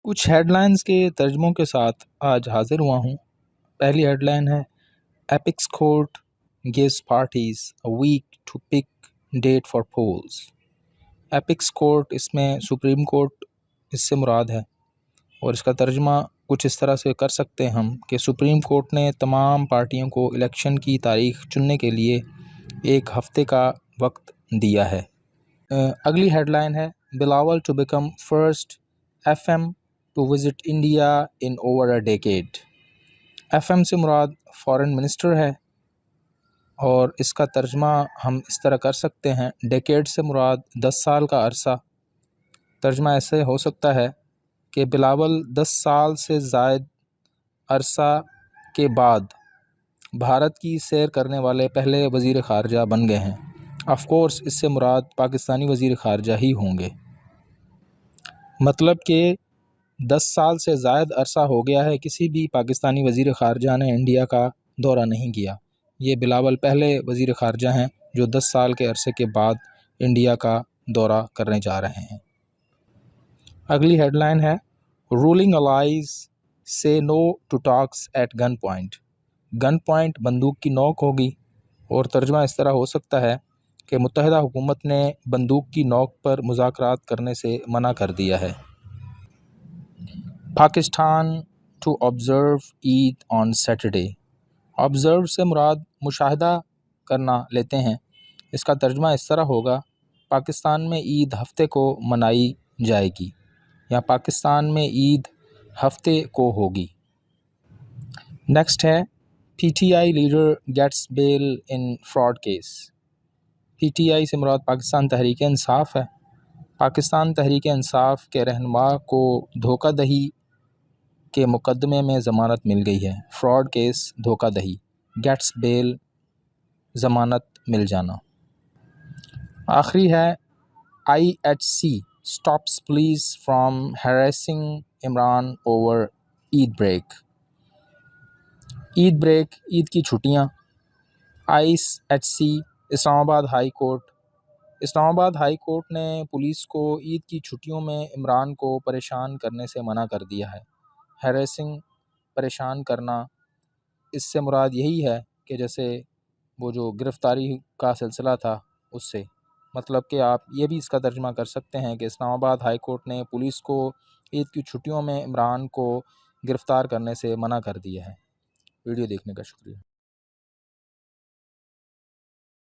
کچھ head lines کے ترجموں کے ساتھ آج حاضر ہوا ہوں۔ پہلی ہیڈ لائن ہے apex court gives parties a week to pick date for polls۔ Apex court اس میں سپریم کورٹ اس سے مراد ہے، اور اس کا ترجمہ کچھ اس طرح سے کر سکتے ہیں ہم کہ سپریم کورٹ نے تمام پارٹیوں کو الیکشن کی تاریخ چننے کے لیے ایک ہفتے کا وقت دیا ہے۔ اگلی ہیڈ لائن ہے Bilawal to become first FM to visit India in over a اے ڈیکیڈ۔ ایف ایم سے مراد فارن منسٹر ہے، اور اس کا ترجمہ ہم اس طرح کر سکتے ہیں ڈیکیڈ سے مراد 10 سال کا عرصہ۔ ترجمہ ایسے ہو سکتا ہے کہ بلاول 10 سال سے زائد عرصہ کے بعد بھارت کی سیر کرنے والے پہلے وزیر خارجہ بن گئے ہیں۔ آف کورس اس سے مراد پاکستانی وزیر خارجہ ہی ہوں گے۔ مطلب کہ 10 سال سے زائد عرصہ ہو گیا ہے کسی بھی پاکستانی وزیر خارجہ نے انڈیا کا دورہ نہیں کیا۔ یہ بلاول پہلے وزیر خارجہ ہیں جو 10 سال کے عرصے کے بعد انڈیا کا دورہ کرنے جا رہے ہیں۔ اگلی ہیڈ لائن ہے رولنگ الائز سے no to talks at gunpoint. Gunpoint بندوق کی نوک ہوگی، اور ترجمہ اس طرح ہو سکتا ہے کہ متحدہ حکومت نے بندوق کی نوک پر مذاکرات کرنے سے منع کر دیا ہے۔ Pakistan to observe Eid on Saturday. Observe سے مراد مشاہدہ کرنا لیتے ہیں۔ اس کا ترجمہ اس طرح ہوگا پاکستان میں عید ہفتے کو منائی جائے گی، یا پاکستان میں عید ہفتے کو ہوگی۔ نیکسٹ ہے P T I leader gets bail in fraud case. P T I سے مراد پاکستان تحریک انصاف ہے۔ پاکستان تحریک انصاف کے رہنما کو دھوکہ دہی کے مقدمے میں ضمانت مل گئی ہے۔ فراڈ کیس دھوکہ دہی، گیٹس بیل ضمانت مل جانا۔ آخری ہے I H C stops police from harassing Imran over Eid break. Eid break, Eid کی چھٹیاں۔ آئی ایچ سی اسلام آباد ہائی کورٹ۔ اسلام آباد ہائی کورٹ نے پولیس کو عید کی چھٹیوں میں عمران کو پریشان کرنے سے منع کر دیا ہے۔ ہیراسنگ، پریشان کرنا، اس سے مراد یہی ہے کہ جیسے وہ جو گرفتاری کا سلسلہ تھا اس سے، مطلب کہ آپ یہ بھی اس کا ترجمہ کر سکتے ہیں کہ اسلام آباد ہائی کورٹ نے پولیس کو عید کی چھٹیوں میں عمران کو گرفتار کرنے سے منع کر دیا ہے۔ ویڈیو دیکھنے کا شکریہ۔